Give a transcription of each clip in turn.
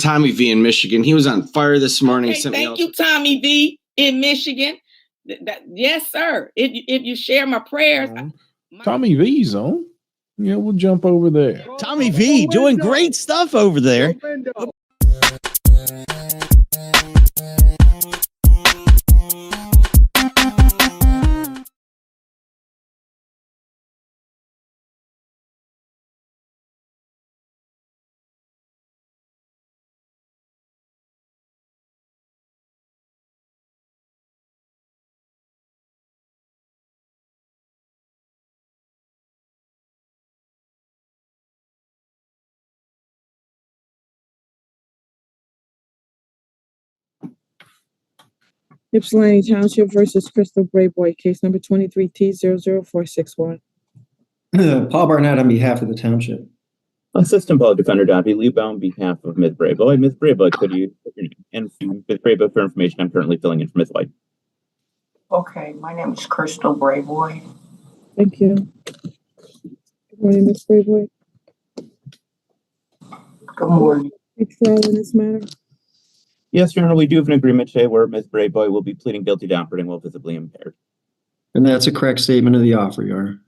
Tommy V in Michigan. He was on fire this morning. Okay, thank you, Tommy V in Michigan. Yes, sir. If you share my prayers. Tommy V's on. Yeah, we'll jump over there. Tommy V doing great stuff over there. Ypsilanti Township versus Crystal Brayboy, case number 23T00461. Paul Barnett on behalf of the township. Assistant Public Defender Dobby Luba on behalf of Ms. Brayboy. Ms. Brayboy, could you and Ms. Brayboy, for information, I'm currently filling in for Ms. White. Okay, my name is Crystal Brayboy. Thank you. Good morning, Ms. Brayboy. Good morning. Trial in this matter? Yes, Your Honor, we do have an agreement today where Ms. Brayboy will be pleading guilty to operating while visibly impaired. And that's a correct statement of the offer, Your Honor.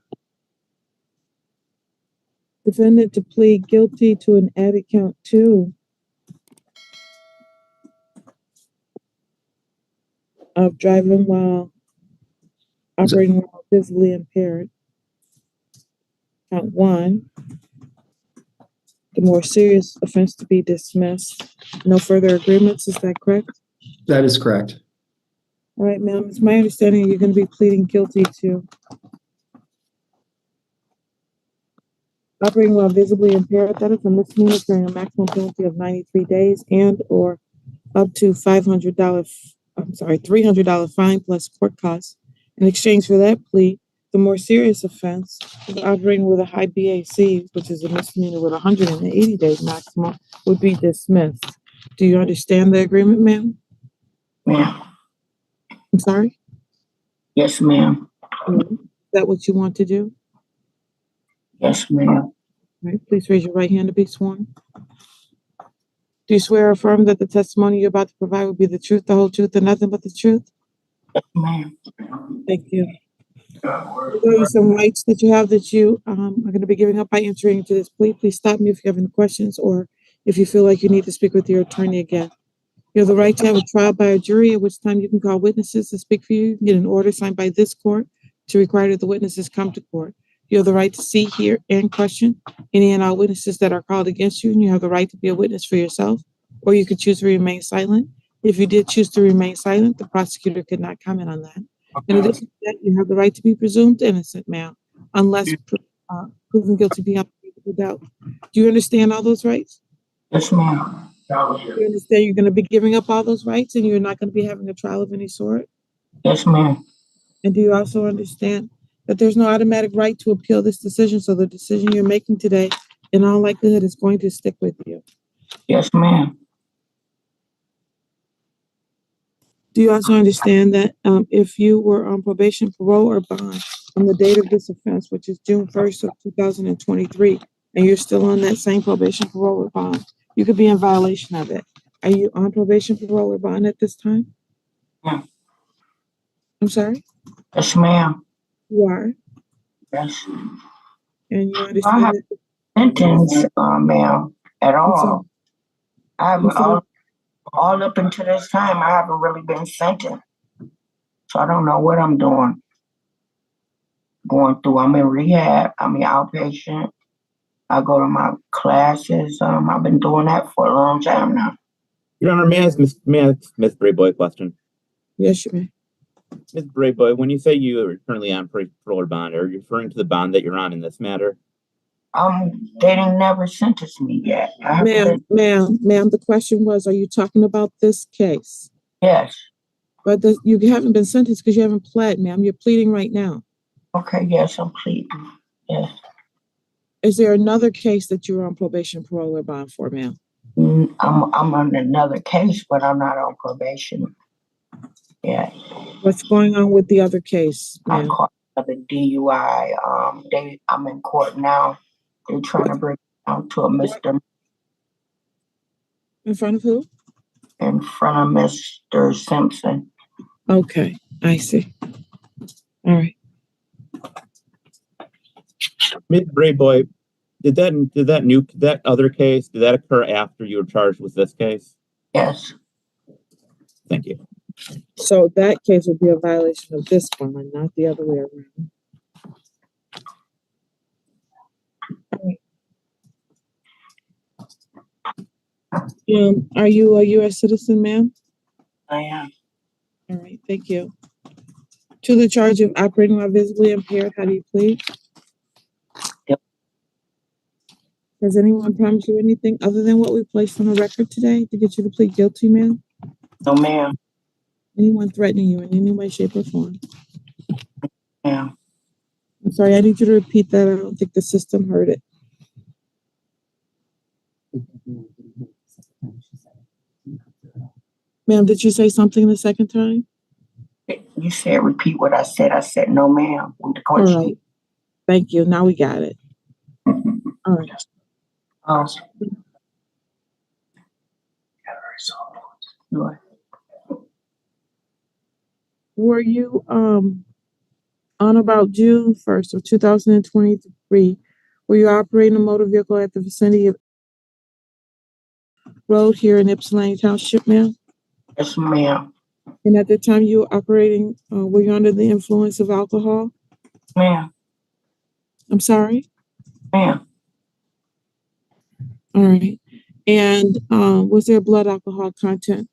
Defendant to plead guilty to an added count 2 of driving while operating while visibly impaired. Count 1, the more serious offense to be dismissed. No further agreements, is that correct? That is correct. All right, ma'am, it's my understanding you're going to be pleading guilty to operating while visibly impaired. That is a misdemeanor carrying a maximum penalty of 93 days and or up to $300 fine plus court costs. In exchange for that plea, the more serious offense of operating with a high BAC, which is a misdemeanor with 180 days maximum, would be dismissed. Do you understand the agreement, ma'am? Ma'am. I'm sorry? Yes, ma'am. Is that what you want to do? Yes, ma'am. All right, please raise your right hand to be sworn. Do you swear or affirm that the testimony you're about to provide will be the truth, the whole truth, and nothing but the truth? Yes, ma'am. Thank you. There are some rights that you have that you are going to be giving up by entering into this plea. Please stop me if you have any questions or if you feel like you need to speak with your attorney again. You have the right to have a trial by a jury, at which time you can call witnesses to speak for you. You can get an order signed by this court to require that the witnesses come to court. You have the right to see, hear, and question any and all witnesses that are called against you, and you have the right to be a witness for yourself, or you could choose to remain silent. If you did choose to remain silent, the prosecutor could not comment on that. In addition to that, you have the right to be presumed innocent, ma'am, unless proven guilty beyond reasonable doubt. Do you understand all those rights? Yes, ma'am. Do you understand you're going to be giving up all those rights and you're not going to be having a trial of any sort? Yes, ma'am. And do you also understand that there's no automatic right to appeal this decision, so the decision you're making today, in all likelihood, is going to stick with you? Yes, ma'am. Do you also understand that if you were on probation, parole, or bond on the date of this offense, which is June 1st of 2023, and you're still on that same probation, parole, or bond, you could be in violation of it? Are you on probation, parole, or bond at this time? Yeah. I'm sorry? Yes, ma'am. You are? Yes. And you I understand have that? sentence, ma'am, at I'm all. sorry. I haven't I'm sorry. all up until this time, I haven't really been sentenced. So I don't know what I'm doing. Going through, I'm in rehab, I'm in outpatient. I go to my classes. I've been doing that for a long time now. Your Honor, may I ask Ms. Brayboy a question? Yes, you may. Ms. Brayboy, when you say you are currently on parole or bond, are you referring to the bond that you're on in this matter? They didn't never sentence me yet. Ma'am, the question was, are you talking about this case? Yes. But you haven't been sentenced because you haven't pled, ma'am. You're pleading right now. Okay, yes, I'm pleading. Yes. Is there another case that you're on probation, parole, or bond for, ma'am? I'm on another case, but I'm not on probation. Yeah. What's going on with the other case, ma'am? I'm caught up in DUI. I'm in court now. They're trying to bring it down to a misdemeanor. In front of who? In front of Mr. Simpson. Okay, I see. All right. Ms. Brayboy, did that other case, did that occur after you were charged with this case? Yes. Thank you. So that case would be a violation of this bond, not the other way around. Are you a U.S. citizen, ma'am? I am. All right, thank you. To the charge of operating while visibly impaired, how do you plead? Yep. Has anyone promised you anything other than what we placed on the record today to get you to plead guilty, ma'am? No, ma'am. Anyone threatening you in any way, shape, or form? Ma'am. I'm sorry, I need you to repeat that. I don't think the system heard it. Ma'am, did you say something the second time? You said repeat what I said. I said no, ma'am. With the All question. right. Thank you. Now we got it. All right. Oh. What? Were you on about June 1st of 2023, were you operating a motor vehicle at the vicinity of road here in Ypsilanti Township, ma'am? Yes, ma'am. And at the time you were operating, were you under the influence of alcohol? Ma'am. I'm sorry? Ma'am. All right. And was there blood alcohol content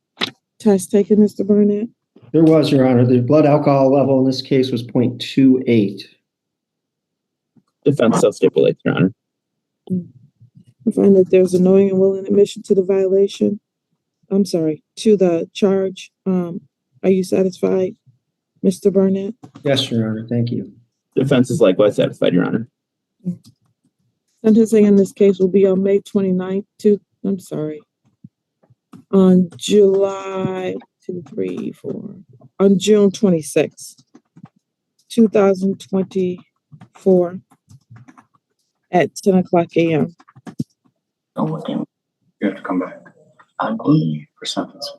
test taken, Mr. Barnett? There was, Your Honor. The blood alcohol level in this case was 0.28. Defense so stipulates, Your Honor. I find that there's a knowing and willing admission to the violation. I'm sorry, to the charge. Are you satisfied, Mr. Barnett? Yes, Your Honor. Thank you. Defense is likewise satisfied, Your Honor. Sentencing in this case will be on May 29th on July 4, on June 26th, 2024 at 10 o'clock a.m. So what then? You have to come back Again. for sentencing.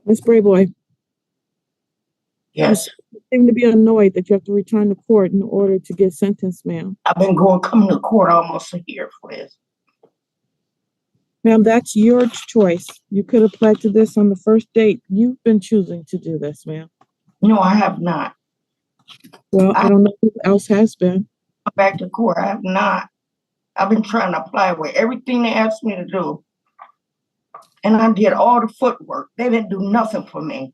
Ms. Brayboy, Yes. you seem to be annoyed that you have to return to court in order to get sentenced, ma'am. I've been coming to court almost a year for this. Ma'am, that's your choice. You could have pled to this on the first date. You've been choosing to do this, ma'am. No, I have not. Well, I don't know who else has been. I'm back to court. I have not. I've been trying to apply with everything they asked me to do. And I did all the footwork. They didn't do nothing for me.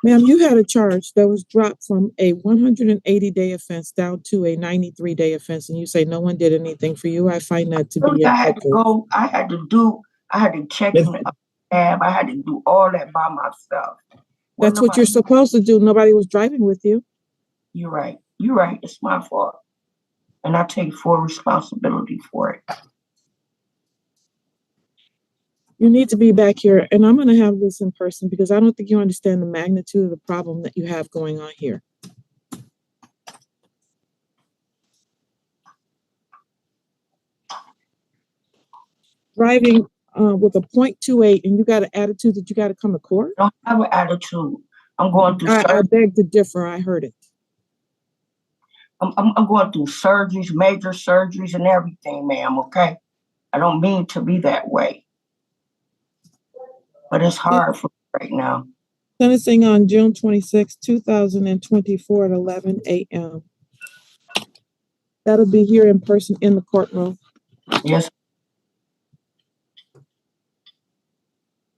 Ma'am, you had a charge that was dropped from a 180-day offense down to a 93-day offense, and you say no one did anything for you. I find that to be I had to go. I had to check in a cab. I had to do all that by myself. That's what you're supposed to do. Nobody was driving with you. You're right. You're right. It's my fault. And I take full responsibility for it. You need to be back here, and I'm going to have this in person because I don't think you understand the magnitude of the problem that you have going on here. Driving with a 0.28 and you got an attitude that you got to come to court? I don't have an attitude. I'm going through I beg to differ. I heard it. I'm going through surgeries, major surgeries and everything, ma'am, okay? I don't mean to be that way. But it's hard for me right now. Sentencing on June 26, 2024 at 11 a.m. That'll be here in person in the courtroom. Yes.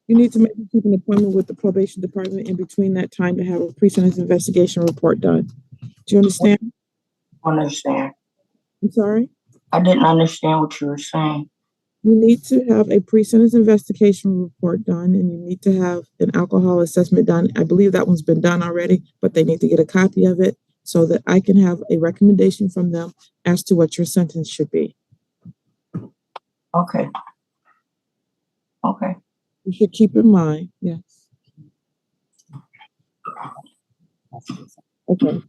You need to keep an appointment with the probation department in between that time to have a pre-sentence investigation report done. Do you understand? I understand. I'm sorry? I didn't understand what you were saying. You need to have a pre-sentence investigation report done, and you need to have an alcohol assessment done. I believe that one's been done already, but they need to get a copy of it so that I can have a recommendation from them as to what your sentence should be. Okay. Okay. You should keep in mind, yes. Okay.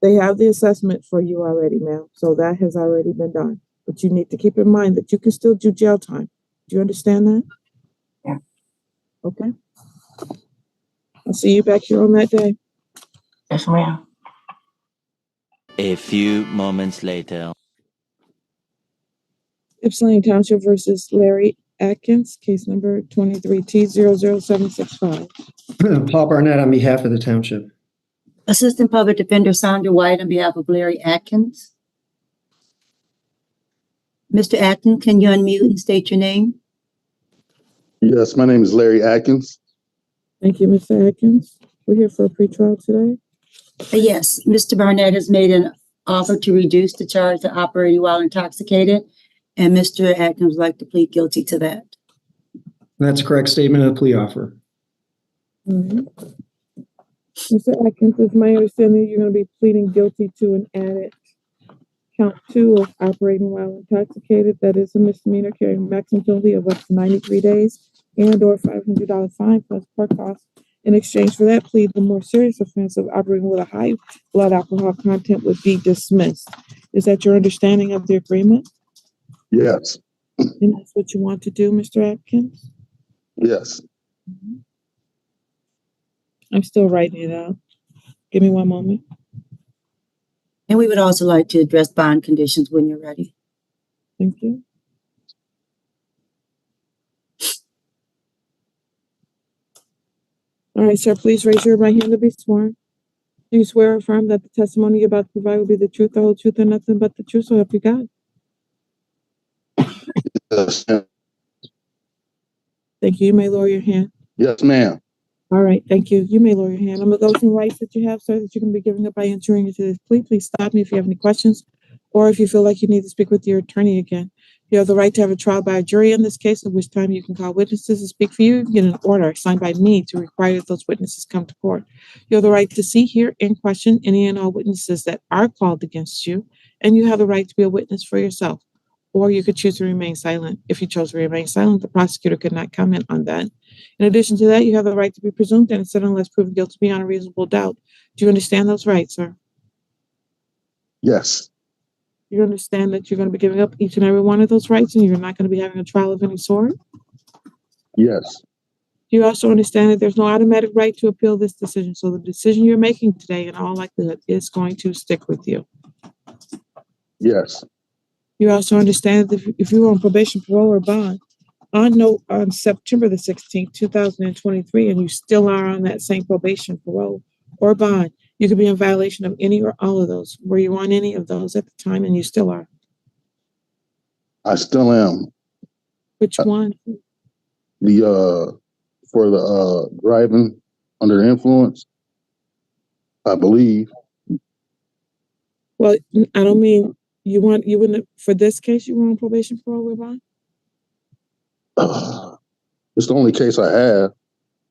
They have the assessment for you already, ma'am. So that has already been done. But you need to keep in mind that you can still do jail time. Do you understand that? Yeah. Okay. I'll see you back here on that day. Yes, ma'am. A few moments later. Ypsilanti Township versus Larry Atkins, case number 23T00765. Paul Barnett on behalf of the township. Assistant Public Defender Sandra White on behalf of Larry Atkins. Mr. Atkins, can you unmute and state your name? Yes, my name is Larry Atkins. Thank you, Mr. Atkins. We're here for a pretrial today. Yes, Mr. Barnett has made an offer to reduce the charge to operating while intoxicated, and Mr. Atkins would like to plead guilty to that. That's a correct statement of the plea offer. Mr. Atkins, it's my understanding you're going to be pleading guilty to an added count 2 of operating while intoxicated. That is a misdemeanor carrying a maximum penalty of up to 93 days and or $500 fine plus court costs. In exchange for that plea, the more serious offense of operating with a high blood alcohol content would be dismissed. Is that your understanding of the agreement? Yes, And that's what you want to do, Mr. Atkins? yes. I'm still writing it out. Give me one moment. And we would also like to address bond conditions when you're ready. Thank you. All right, sir, please raise your right hand to be sworn. Do you swear or affirm that the testimony you're about to provide will be the truth, the whole truth, and nothing but the truth, so help you God? Yes, Thank you. You may lower your hand. yes, ma'am. All right, thank you. You may lower your hand. I'm gonna go through rights that you have, sir, that you can be giving up by entering into this plea. Please stop me if you have any questions, or if you feel like you need to speak with your attorney again. You have the right to have a trial by a jury in this case, at which time you can call witnesses and speak for you. You get an order signed by me to require that those witnesses come to court. You have the right to see, hear, and question any and all witnesses that are called against you, and you have the right to be a witness for yourself. Or you could choose to remain silent. If you chose to remain silent, the prosecutor could not comment on that. In addition to that, you have the right to be presumed innocent unless proven guilty beyond a reasonable doubt. Do you understand those rights, sir? Yes, You understand that you're going to be giving up each and every one of those rights and you're not going to be having a trial of any sort? yes, You also understand that there's no automatic right to appeal this decision. So the decision you're making today, in all likelihood, is going to stick with you. yes, You also understand that if you were on probation, parole, or bond on September the 16th, 2023, and you still are on that same probation, parole, or bond, you could be in violation of any or all of those. Were you on any of those at the time, and you still are? I still am. Which one? For the driving under influence, I believe. Well, I don't mean you wouldn't, for this case, you were on probation, parole, or bond? It's the only case I have.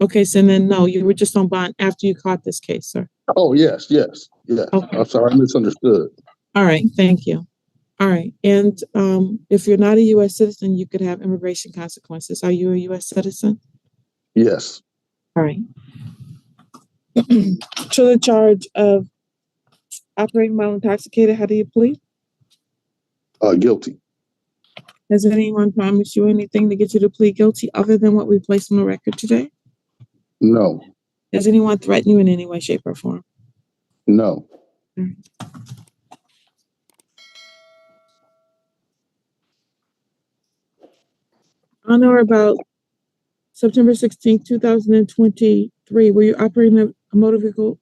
Okay, so then no, you were just on bond after you caught this case, sir. Oh, yes, yes, yes. Okay. I'm sorry, I misunderstood. All right, thank you. All right, and if you're not a U.S. citizen, you could have immigration consequences. Are you a U.S. citizen? Yes, All right. To the charge of operating while intoxicated, how do you plead? guilty. Has anyone promised you anything to get you to plead guilty other than what we placed on the record today? No, Has anyone threatened you in any way, shape, or form? no. On or about September 16th, 2023, were you operating a motor vehicle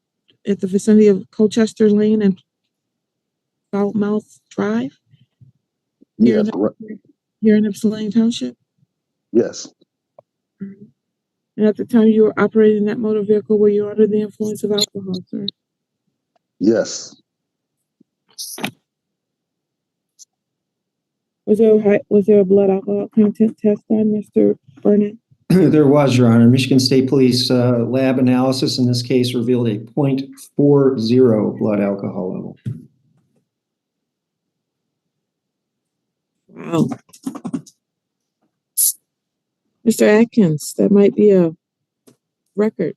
at the vicinity of Colchester Lane and Foulmouth Drive Yes, here in Ypsilanti Township? yes, And at the time you were operating that motor vehicle, were you under the influence of alcohol, sir? yes, Was there a blood alcohol content test on Mr. Burnett? There was, Your Honor. Michigan State Police lab analysis in this case revealed a 0.40 blood alcohol level. Wow. Mr. Atkins, that might be a record.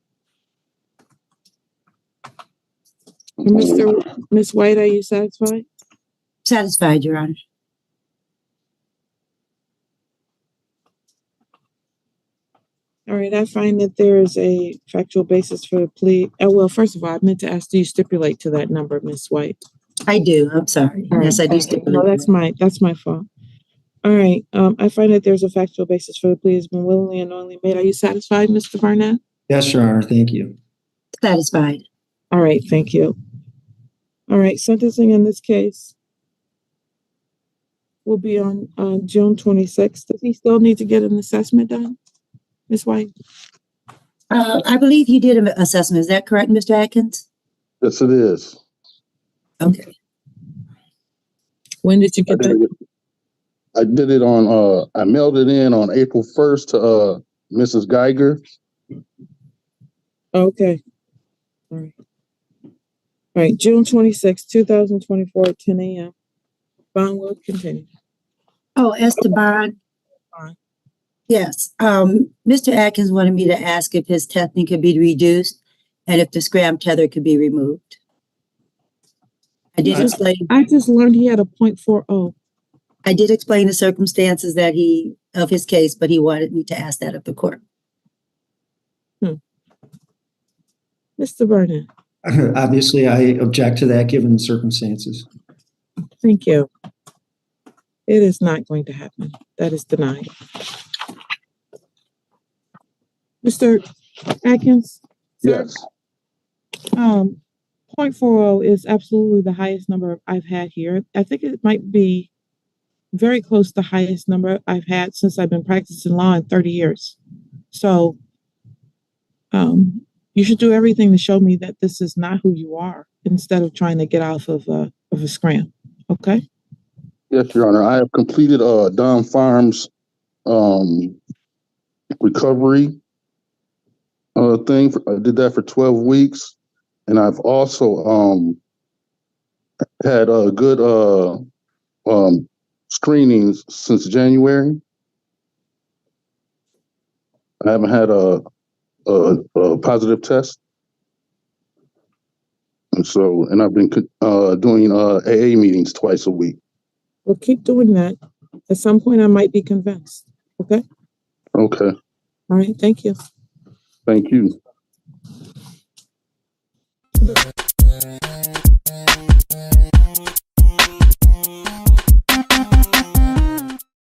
Ms. White, are you satisfied? Satisfied, Your Honor. All right, I find that there is a factual basis for the plea. Well, first of all, I meant to ask, do you stipulate to that number, Ms. White? I do. I'm sorry. All Yes, right. I do No, stipulate. that's my fault. All right, I find that there's a factual basis for the plea has been willingly and knowingly made. Are you satisfied, Mr. Barnett? Yes, Your Honor. Thank you. Satisfied. All right, thank you. All right, sentencing in this case will be on June 26th. Does he still need to get an assessment done, Ms. White? I believe you did an assessment. Is that correct, Mr. Atkins? Yes, it is. Okay. When did you get that? I did it on, I mailed it in on April 1st to Mrs. Geiger. Okay. All right. All right, June 26th, 2024 at 10 a.m. Bond will continue. Oh, Esteban. Fine. Yes. Mr. Atkins wanted me to ask if his testing could be reduced and if the scram tether could be removed. I did explain. I just learned he had a .40. I did explain the circumstances of his case, but he wanted me to ask that of the court. Mr. Burnett. Obviously, I object to that given the circumstances. Thank you. It is not going to happen. That is denied. Mr. Atkins? Sir? Yes. 0.40 is absolutely the highest number I've had here. I think it might be very close to the highest number I've had since I've been practicing law in 30 years. So, you should do everything to show me that this is not who you are instead of trying to get off of a scram. Okay? Yes, Your Honor. I have completed Don Farms recovery thing. I did that for 12 weeks. And I've also had good screenings since January. I haven't had a positive test. And I've been doing AA meetings twice a week. Well, keep doing that. At some point, I might be convinced. Okay? Okay. All right. Thank you. Thank you.